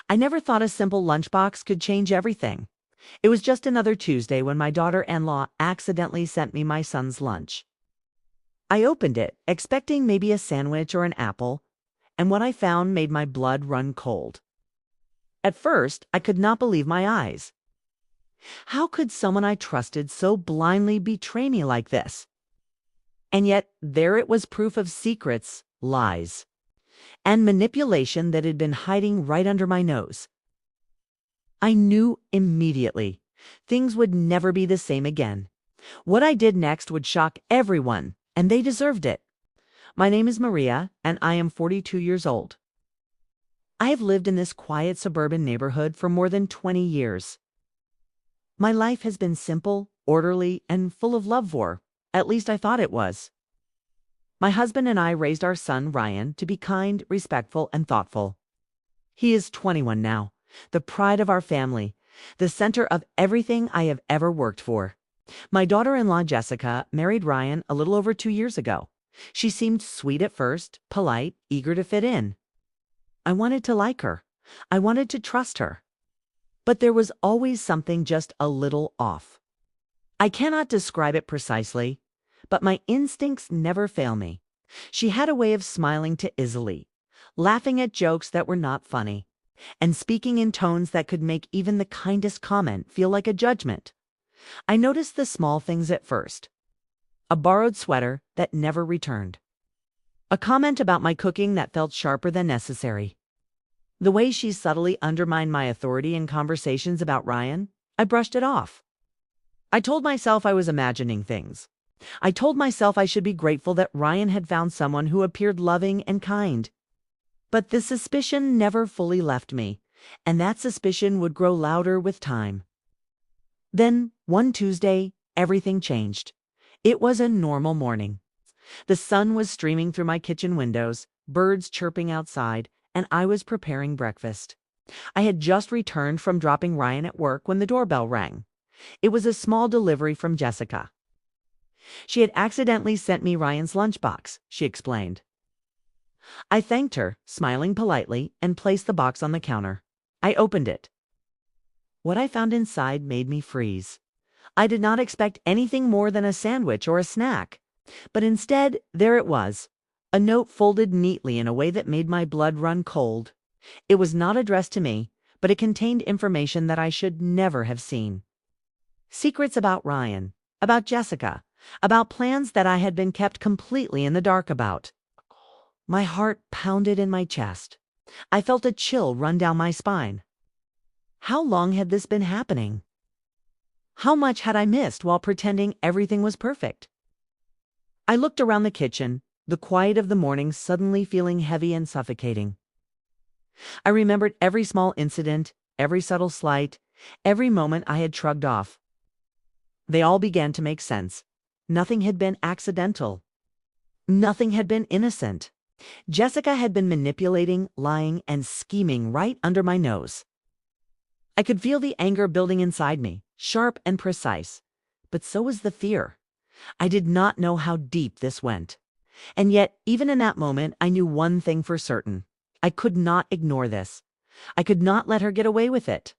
I never thought a simple lunchbox could change everything. It was just another Tuesday when my daughter-in-law accidentally sent me my son's lunch. I opened it, expecting maybe a sandwich or an apple, and what I found made my blood run cold. At first, I could not believe my eyes. How could someone I trusted so blindly betray me like this? And yet, there it was, proof of secrets, lies, and manipulation that had been hiding right under my nose. I knew immediately things would never be the same again. What I did next would shock everyone, and they deserved it. My name is Maria, and I am 42 years old. I have lived in this quiet suburban neighborhood for more than 20 years. My life has been simple, orderly, and full of love for, at least I thought it was. My husband and I raised our son, Ryan, to be kind, respectful, and thoughtful. He is 21 now, the pride of our family, the center of everything I have ever worked for. My daughter-in-law, Jessica, married Ryan a little over 2 years ago. She seemed sweet at first, polite, eager to fit in. I wanted to like her. I wanted to trust her. But there was always something just a little off. I cannot describe it precisely, but my instincts never fail me. She had a way of smiling too easily, laughing at jokes that were not funny, and speaking in tones that could make even the kindest comment feel like a judgment. I noticed the small things at first. A borrowed sweater that never returned. A comment about my cooking that felt sharper than necessary. The way she subtly undermined my authority in conversations about Ryan, I brushed it off. I told myself I was imagining things. I told myself I should be grateful that Ryan had found someone who appeared loving and kind. But the suspicion never fully left me, and that suspicion would grow louder with time. Then, one Tuesday, everything changed. It was a normal morning. The sun was streaming through my kitchen windows, birds chirping outside, and I was preparing breakfast. I had just returned from dropping Ryan at work when the doorbell rang. It was a small delivery from Jessica. She had accidentally sent me Ryan's lunchbox, she explained. I thanked her, smiling politely, and placed the box on the counter. I opened it. What I found inside made me freeze. I did not expect anything more than a sandwich or a snack, but instead, there it was. A note folded neatly in a way that made my blood run cold. It was not addressed to me, but it contained information that I should never have seen. Secrets about Ryan, about Jessica, about plans that I had been kept completely in the dark about. My heart pounded in my chest. I felt a chill run down my spine. How long had this been happening? How much had I missed while pretending everything was perfect? I looked around the kitchen, the quiet of the morning suddenly feeling heavy and suffocating. I remembered every small incident, every subtle slight, every moment I had shrugged off. They all began to make sense. Nothing had been accidental. Nothing had been innocent. Jessica had been manipulating, lying, and scheming right under my nose. I could feel the anger building inside me, sharp and precise, but so was the fear. I did not know how deep this went. And yet, even in that moment, I knew one thing for certain. I could not ignore this. I could not let her get away with it.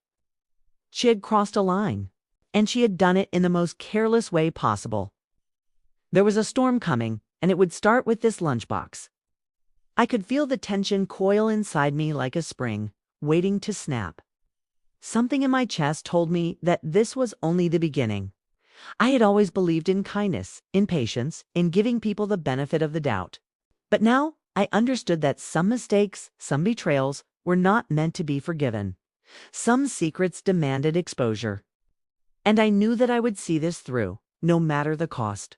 She had crossed a line, and she had done it in the most careless way possible. There was a storm coming, and it would start with this lunchbox. I could feel the tension coil inside me like a spring, waiting to snap. Something in my chest told me that this was only the beginning. I had always believed in kindness, in patience, in giving people the benefit of the doubt. But now I understood that some mistakes, some betrayals, were not meant to be forgiven. Some secrets demanded exposure. And I knew that I would see this through, no matter the cost.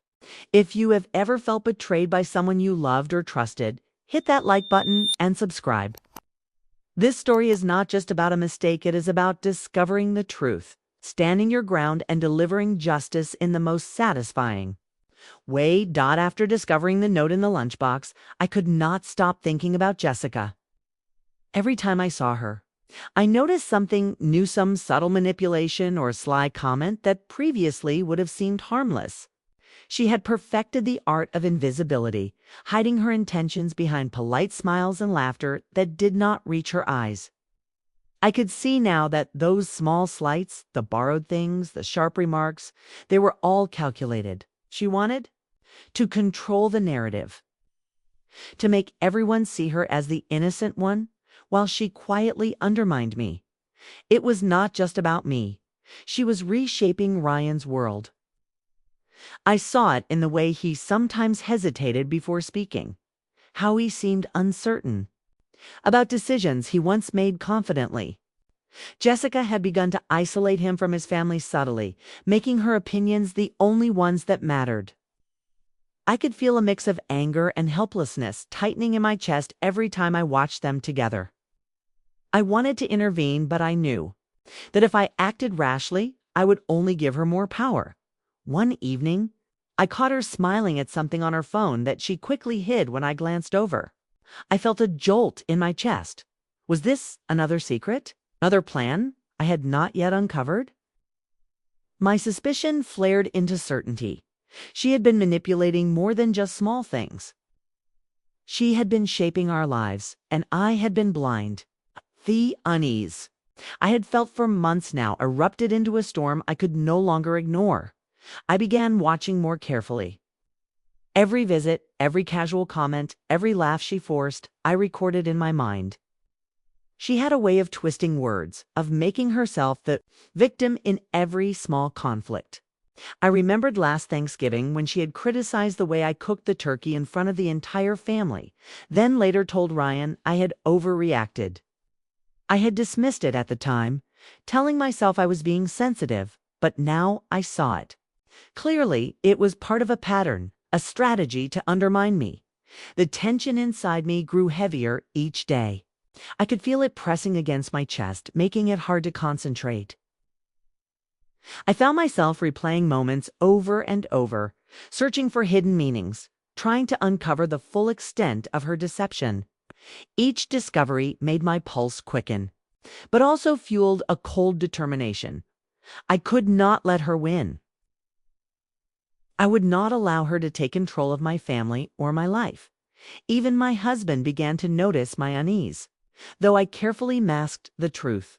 If you have ever felt betrayed by someone you loved or trusted, hit that like button and subscribe. This story is not just about a mistake, it is about discovering the truth, standing your ground, and delivering justice in the most satisfying way. After discovering the note in the lunchbox, I could not stop thinking about Jessica. Every time I saw her, I noticed something new, some subtle manipulation or sly comment that previously would have seemed harmless. She had perfected the art of invisibility, hiding her intentions behind polite smiles and laughter that did not reach her eyes. I could see now that those small slights, the borrowed things, the sharp remarks, they were all calculated. She wanted to control the narrative, to make everyone see her as the innocent one, while she quietly undermined me. It was not just about me. She was reshaping Ryan's world. I saw it in the way he sometimes hesitated before speaking, how he seemed uncertain about decisions he once made confidently. Jessica had begun to isolate him from his family subtly, making her opinions the only ones that mattered. I could feel a mix of anger and helplessness tightening in my chest every time I watched them together. I wanted to intervene, but I knew that if I acted rashly, I would only give her more power. One evening, I caught her smiling at something on her phone that she quickly hid when I glanced over. I felt a jolt in my chest. Was this another secret? Another plan I had not yet uncovered? My suspicion flared into certainty. She had been manipulating more than just small things. She had been shaping our lives, and I had been blind. The unease I had felt for months now erupted into a storm I could no longer ignore. I began watching more carefully. Every visit, every casual comment, every laugh she forced, I recorded in my mind. She had a way of twisting words, of making herself the victim in every small conflict. I remembered last Thanksgiving when she had criticized the way I cooked the turkey in front of the entire family, then later told Ryan I had overreacted. I had dismissed it at the time, telling myself I was being sensitive, but now I saw it. Clearly, it was part of a pattern, a strategy to undermine me. The tension inside me grew heavier each day. I could feel it pressing against my chest, making it hard to concentrate. I found myself replaying moments over and over, searching for hidden meanings, trying to uncover the full extent of her deception. Each discovery made my pulse quicken, but also fueled a cold determination. I could not let her win. I would not allow her to take control of my family or my life. Even my husband began to notice my unease, though I carefully masked the truth.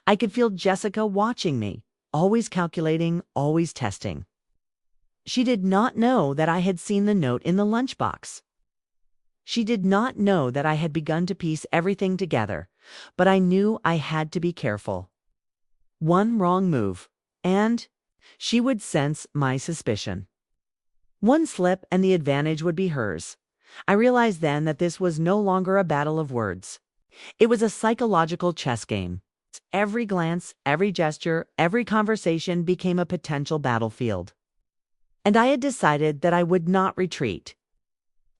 I could feel Jessica watching me, always calculating, always testing. She did not know that I had seen the note in the lunchbox. She did not know that I had begun to piece everything together, but I knew I had to be careful. One wrong move, and she would sense my suspicion. One slip and the advantage would be hers. I realized then that this was no longer a battle of words. It was a psychological chess game. Every glance, every gesture, every conversation became a potential battlefield. And I had decided that I would not retreat.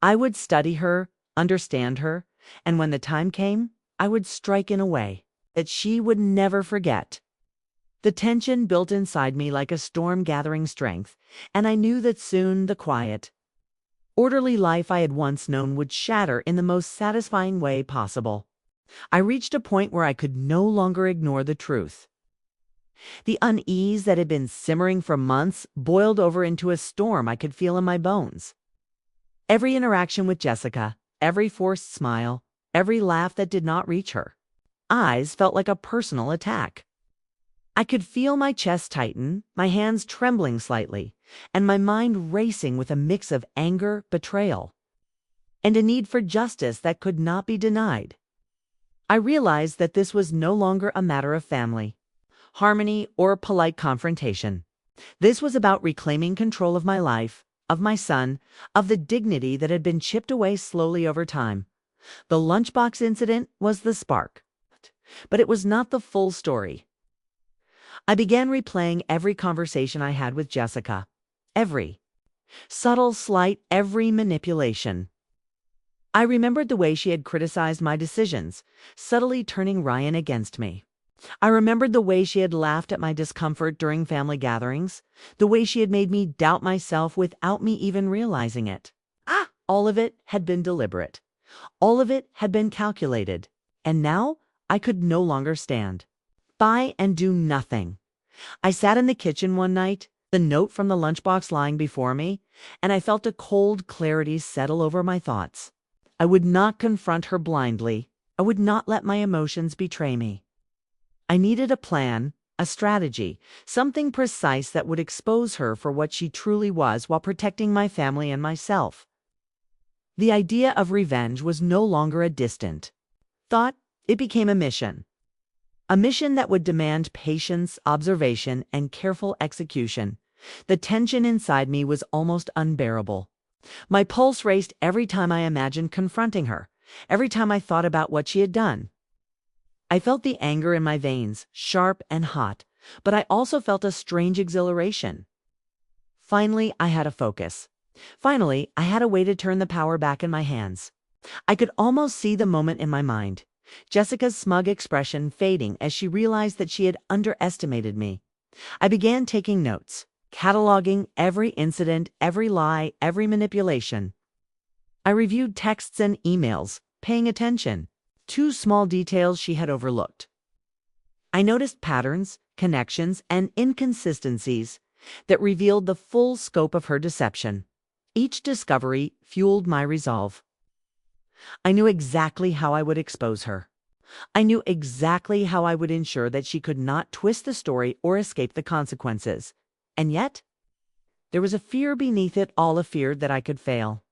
I would study her, understand her, and when the time came, I would strike in a way that she would never forget. The tension built inside me like a storm gathering strength, and I knew that soon the quiet, orderly life I had once known would shatter in the most satisfying way possible. I reached a point where I could no longer ignore the truth. The unease that had been simmering for months boiled over into a storm I could feel in my bones. Every interaction with Jessica, every forced smile, every laugh that did not reach her eyes felt like a personal attack. I could feel my chest tighten, my hands trembling slightly, and my mind racing with a mix of anger, betrayal, and a need for justice that could not be denied. I realized that this was no longer a matter of family, harmony, or polite confrontation. This was about reclaiming control of my life, of my son, of the dignity that had been chipped away slowly over time. The lunchbox incident was the spark, but it was not the full story. I began replaying every conversation I had with Jessica, every subtle slight, every manipulation. I remembered the way she had criticized my decisions, subtly turning Ryan against me. I remembered the way she had laughed at my discomfort during family gatherings, the way she had made me doubt myself without me even realizing it. All of it had been deliberate. All of it had been calculated. And now I could no longer stand by and do nothing. I sat in the kitchen one night, the note from the lunchbox lying before me, and I felt a cold clarity settle over my thoughts. I would not confront her blindly. I would not let my emotions betray me. I needed a plan, a strategy, something precise that would expose her for what she truly was while protecting my family and myself. The idea of revenge was no longer a distant thought, it became a mission. A mission that would demand patience, observation, and careful execution. The tension inside me was almost unbearable. My pulse raced every time I imagined confronting her, every time I thought about what she had done. I felt the anger in my veins, sharp and hot, but I also felt a strange exhilaration. Finally, I had a focus. Finally, I had a way to turn the power back in my hands. I could almost see the moment in my mind. Jessica's smug expression fading as she realized that she had underestimated me. I began taking notes, cataloging every incident, every lie, every manipulation. I reviewed texts and emails, paying attention to small details she had overlooked. I noticed patterns, connections, and inconsistencies that revealed the full scope of her deception. Each discovery fueled my resolve. I knew exactly how I would expose her. I knew exactly how I would ensure that she could not twist the story or escape the consequences. And yet, there was a fear beneath it all, a fear that I could fail.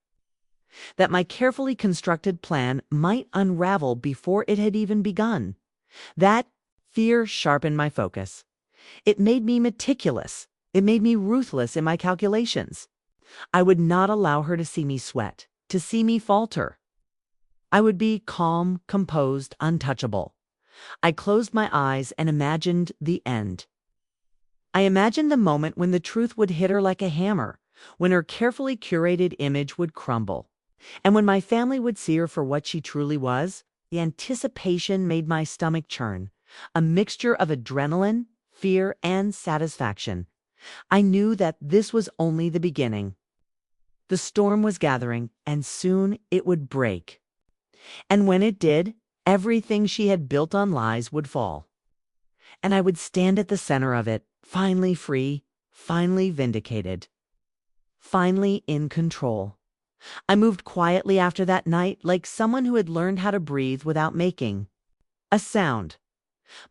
That my carefully constructed plan might unravel before it had even begun. That fear sharpened my focus. It made me meticulous. It made me ruthless in my calculations. I would not allow her to see me sweat, to see me falter. I would be calm, composed, untouchable. I closed my eyes and imagined the end. I imagined the moment when the truth would hit her like a hammer, when her carefully curated image would crumble, and when my family would see her for what she truly was. The anticipation made my stomach churn, a mixture of adrenaline, fear, and satisfaction. I knew that this was only the beginning. The storm was gathering, and soon it would break. And when it did, everything she had built on lies would fall. And I would stand at the center of it, finally free, finally vindicated, finally in control. I moved quietly after that night, like someone who had learned how to breathe without making a sound.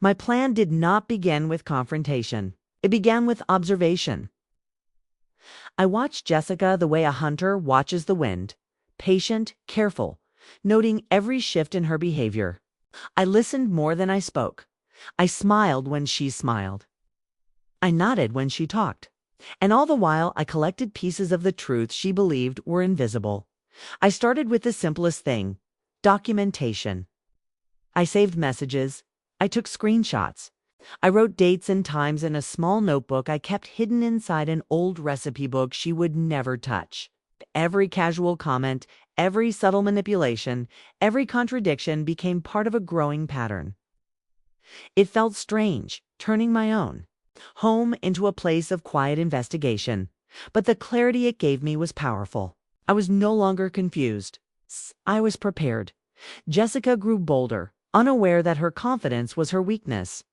My plan did not begin with confrontation. It began with observation. I watched Jessica the way a hunter watches the wind, patient, careful, noting every shift in her behavior. I listened more than I spoke. I smiled when she smiled. I nodded when she talked. And all the while, I collected pieces of the truth she believed were invisible. I started with the simplest thing: documentation. I saved messages. I took screenshots. I wrote dates and times in a small notebook I kept hidden inside an old recipe book she would never touch. Every casual comment, every subtle manipulation, every contradiction became part of a growing pattern. It felt strange, turning my own home into a place of quiet investigation, but the clarity it gave me was powerful. I was no longer confused. I was prepared. Jessica grew bolder, unaware that her confidence was her weakness.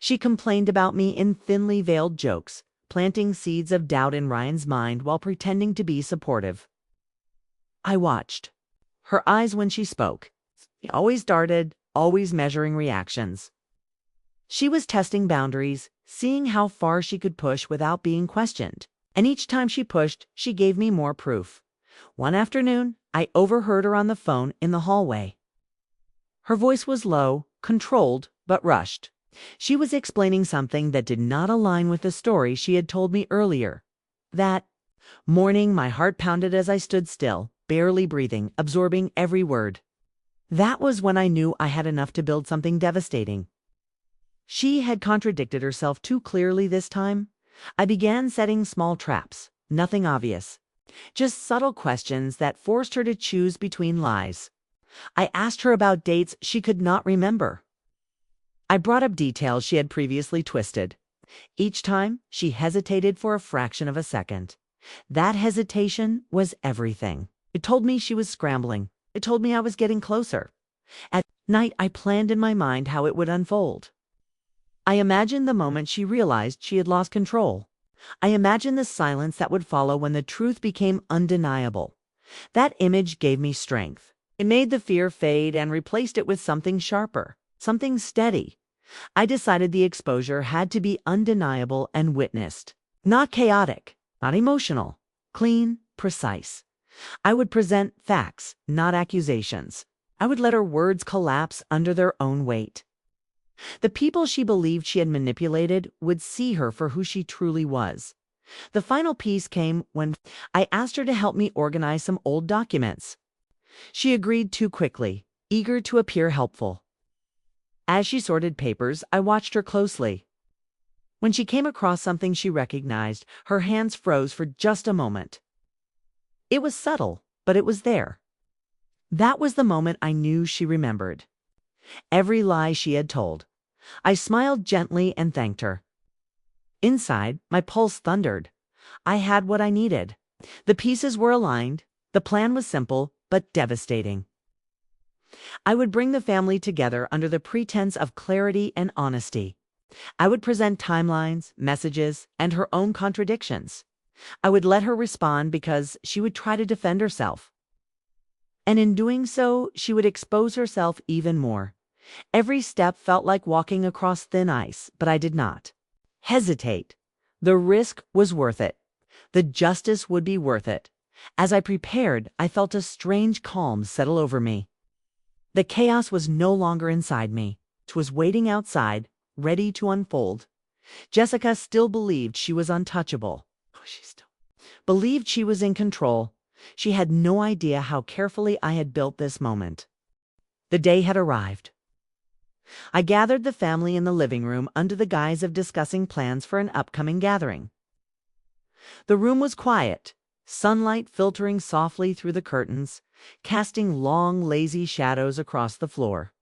She complained about me in thinly veiled jokes, planting seeds of doubt in Ryan's mind while pretending to be supportive. I watched her eyes when she spoke. Always darted, always measuring reactions. She was testing boundaries, seeing how far she could push without being questioned. And each time she pushed, she gave me more proof. One afternoon, I overheard her on the phone in the hallway. Her voice was low, controlled, but rushed. She was explaining something that did not align with the story she had told me earlier. That morning, my heart pounded as I stood still, barely breathing, absorbing every word. That was when I knew I had enough to build something devastating. She had contradicted herself too clearly this time. I began setting small traps, nothing obvious, just subtle questions that forced her to choose between lies. I asked her about dates she could not remember. I brought up details she had previously twisted. Each time, she hesitated for a fraction of a second. That hesitation was everything. It told me she was scrambling. It told me I was getting closer. At night, I planned in my mind how it would unfold. I imagined the moment she realized she had lost control. I imagined the silence that would follow when the truth became undeniable. That image gave me strength. It made the fear fade and replaced it with something sharper, something steady, I decided the exposure had to be undeniable and witnessed. Not chaotic, not emotional, clean, precise. I would present facts, not accusations. I would let her words collapse under their own weight. The people she believed she had manipulated would see her for who she truly was. The final piece came when I asked her to help me organize some old documents. She agreed too quickly, eager to appear helpful. As she sorted papers, I watched her closely. When she came across something she recognized, her hands froze for just a moment. It was subtle, but it was there. That was the moment I knew she remembered. Every lie she had told. I smiled gently and thanked her. Inside, my pulse thundered. I had what I needed. The pieces were aligned. The plan was simple, but devastating. I would bring the family together under the pretense of clarity and honesty. I would present timelines, messages, and her own contradictions. I would let her respond because she would try to defend herself. And in doing so, she would expose herself even more. Every step felt like walking across thin ice, but I did not hesitate. The risk was worth it. The justice would be worth it. As I prepared, I felt a strange calm settle over me. The chaos was no longer inside me. It was waiting outside, ready to unfold. Jessica still believed she was untouchable. She still believed she was in control. She had no idea how carefully I had built this moment. The day had arrived. I gathered the family in the living room under the guise of discussing plans for an upcoming gathering. The room was quiet, sunlight filtering softly through the curtains, casting long, lazy shadows across the floor.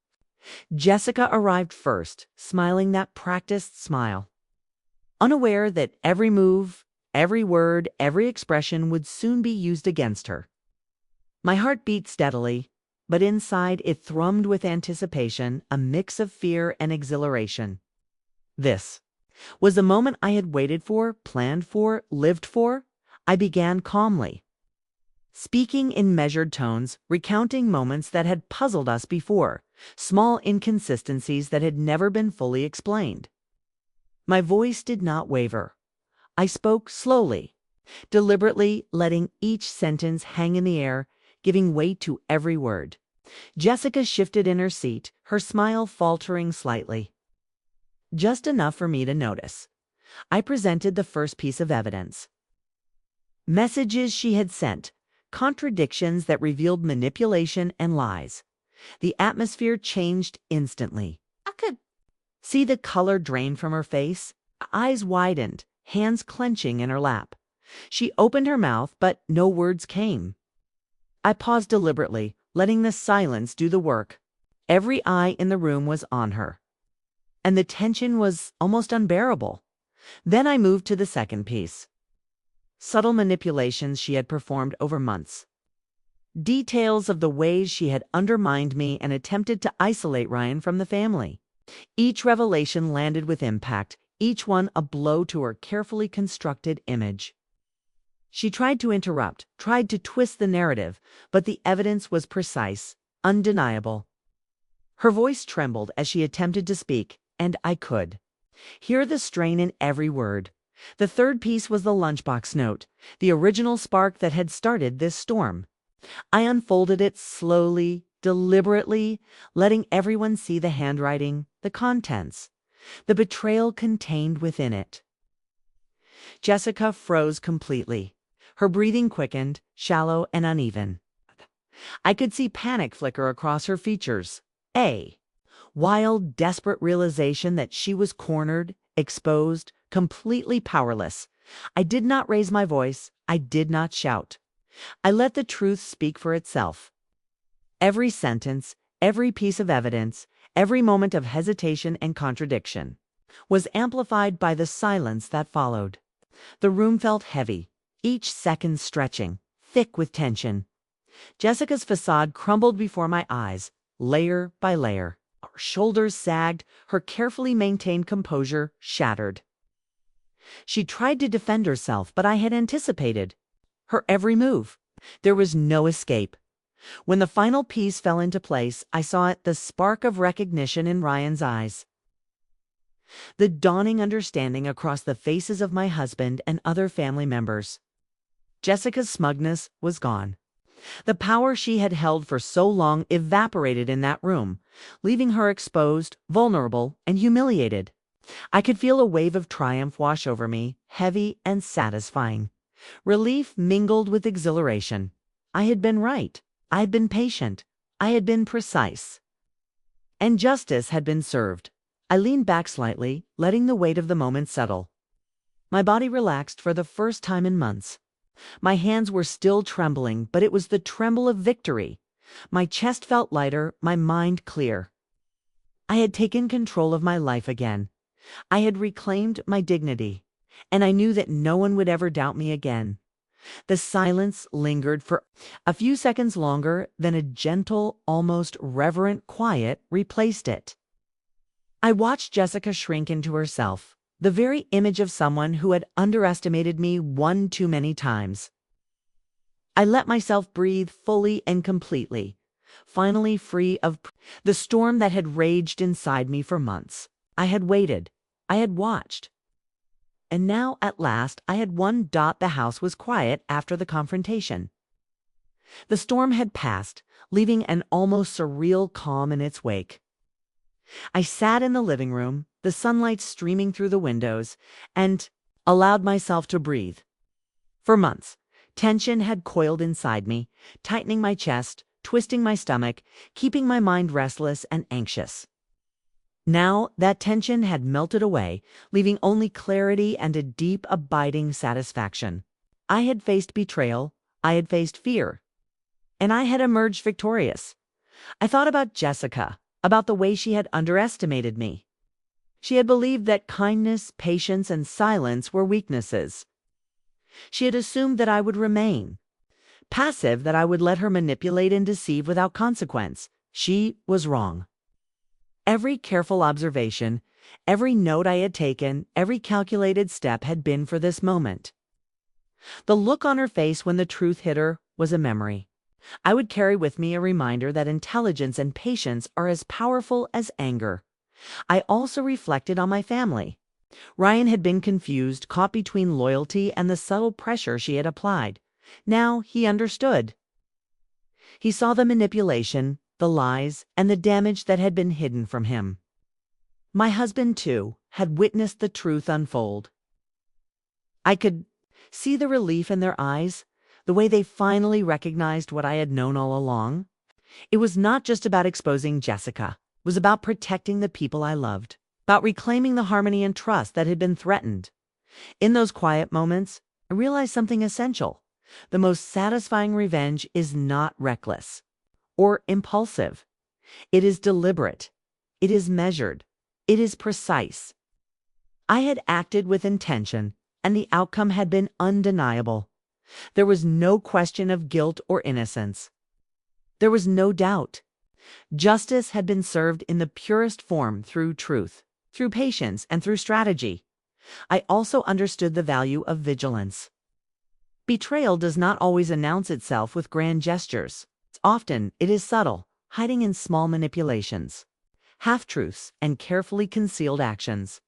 Jessica arrived first, smiling that practiced smile, unaware that every move, every word, every expression would soon be used against her. My heart beat steadily, but inside it thrummed with anticipation, a mix of fear and exhilaration. This was the moment I had waited for, planned for, lived for. I began calmly, speaking in measured tones, recounting moments that had puzzled us before, small inconsistencies that had never been fully explained. My voice did not waver. I spoke slowly, deliberately, letting each sentence hang in the air, giving weight to every word. Jessica shifted in her seat, her smile faltering slightly. Just enough for me to notice. I presented the first piece of evidence. Messages she had sent, contradictions that revealed manipulation and lies. The atmosphere changed instantly. I could see the color drain from her face, eyes widened, hands clenching in her lap. She opened her mouth, but no words came. I paused deliberately, letting the silence do the work. Every eye in the room was on her, and the tension was almost unbearable. Then I moved to the second piece. Subtle manipulations she had performed over months. Details of the ways she had undermined me and attempted to isolate Ryan from the family. Each revelation landed with impact, each one a blow to her carefully constructed image. She tried to interrupt, tried to twist the narrative, but the evidence was precise, undeniable. Her voice trembled as she attempted to speak, and I could hear the strain in every word. The third piece was the lunchbox note, the original spark that had started this storm. I unfolded it slowly, deliberately, letting everyone see the handwriting, the contents, the betrayal contained within it. Jessica froze completely. Her breathing quickened, shallow and uneven. I could see panic flicker across her features. A wild, desperate realization that she was cornered, exposed, completely powerless. I did not raise my voice. I did not shout. I let the truth speak for itself. Every sentence, every piece of evidence, every moment of hesitation and contradiction was amplified by the silence that followed. The room felt heavy, each second stretching, thick with tension. Jessica's facade crumbled before my eyes, layer by layer. Her shoulders sagged, her carefully maintained composure shattered. She tried to defend herself, but I had anticipated her every move. There was no escape. When the final piece fell into place, I saw it, the spark of recognition in Ryan's eyes. the dawning understanding across the faces of my husband and other family members. Jessica's smugness was gone. The power she had held for so long evaporated in that room, leaving her exposed, vulnerable, and humiliated. I could feel a wave of triumph wash over me, heavy and satisfying. Relief mingled with exhilaration. I had been right. I had been patient. I had been precise. And justice had been served. I leaned back slightly, letting the weight of the moment settle. My body relaxed for the first time in months. My hands were still trembling, but it was the tremble of victory. My chest felt lighter, my mind clear. I had taken control of my life again. I had reclaimed my dignity, and I knew that no one would ever doubt me again. The silence lingered for a few seconds longer, then a gentle, almost reverent quiet replaced it. I watched Jessica shrink into herself, the very image of someone who had underestimated me one too many times. I let myself breathe fully and completely, finally free of the storm that had raged inside me for months. I had waited. I had watched. And now, at last, I had won. The house was quiet after the confrontation. The storm had passed, leaving an almost surreal calm in its wake. I sat in the living room, the sunlight streaming through the windows, and allowed myself to breathe. For months, tension had coiled inside me, tightening my chest, twisting my stomach, keeping my mind restless and anxious. Now that tension had melted away, leaving only clarity and a deep, abiding satisfaction. I had faced betrayal, I had faced fear, and I had emerged victorious. I thought about Jessica, about the way she had underestimated me. She had believed that kindness, patience, and silence were weaknesses. She had assumed that I would remain passive, that I would let her manipulate and deceive without consequence. She was wrong. Every careful observation, every note I had taken, every calculated step had been for this moment. The look on her face when the truth hit her was a memory. I would carry with me a reminder that intelligence and patience are as powerful as anger. I also reflected on my family. Ryan had been confused, caught between loyalty and the subtle pressure she had applied. Now he understood. He saw the manipulation, the lies, and the damage that had been hidden from him. My husband, too, had witnessed the truth unfold. I could see the relief in their eyes, the way they finally recognized what I had known all along. It was not just about exposing Jessica. It was about protecting the people I loved, about reclaiming the harmony and trust that had been threatened. In those quiet moments, I realized something essential. The most satisfying revenge is not reckless or impulsive. It is deliberate. It is measured. It is precise. I had acted with intention, and the outcome had been undeniable. There was no question of guilt or innocence. There was no doubt. Justice had been served in the purest form, through truth, through patience, and through strategy. I also understood the value of vigilance. Betrayal does not always announce itself with grand gestures. Often it is subtle, hiding in small manipulations, half-truths, and carefully concealed actions.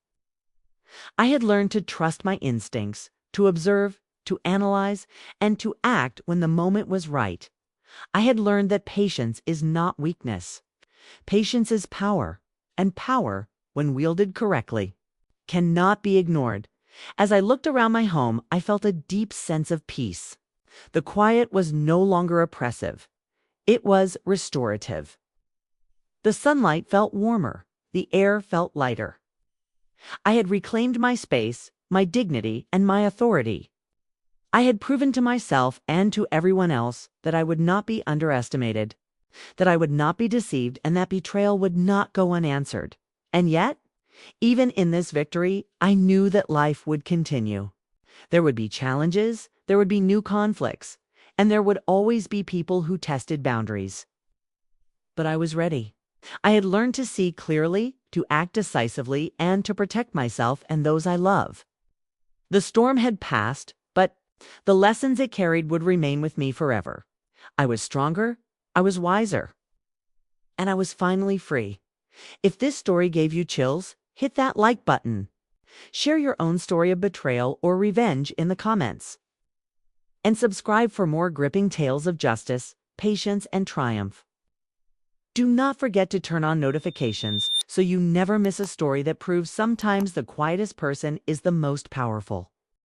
I had learned to trust my instincts, to observe, to analyze, and to act when the moment was right. I had learned that patience is not weakness. Patience is power, and power, when wielded correctly, cannot be ignored. As I looked around my home, I felt a deep sense of peace. The quiet was no longer oppressive. It was restorative. The sunlight felt warmer. The air felt lighter. I had reclaimed my space, my dignity, and my authority. I had proven to myself and to everyone else that I would not be underestimated, that I would not be deceived, and that betrayal would not go unanswered. And yet, even in this victory, I knew that life would continue. There would be challenges, there would be new conflicts, and there would always be people who tested boundaries. But I was ready. I had learned to see clearly, to act decisively, and to protect myself and those I love. The storm had passed, but the lessons it carried would remain with me forever. I was stronger, I was wiser, and I was finally free. If this story gave you chills, hit that like button. Share your own story of betrayal or revenge in the comments. And subscribe for more gripping tales of justice, patience, and triumph. Do not forget to turn on notifications so you never miss a story that proves sometimes the quietest person is the most powerful.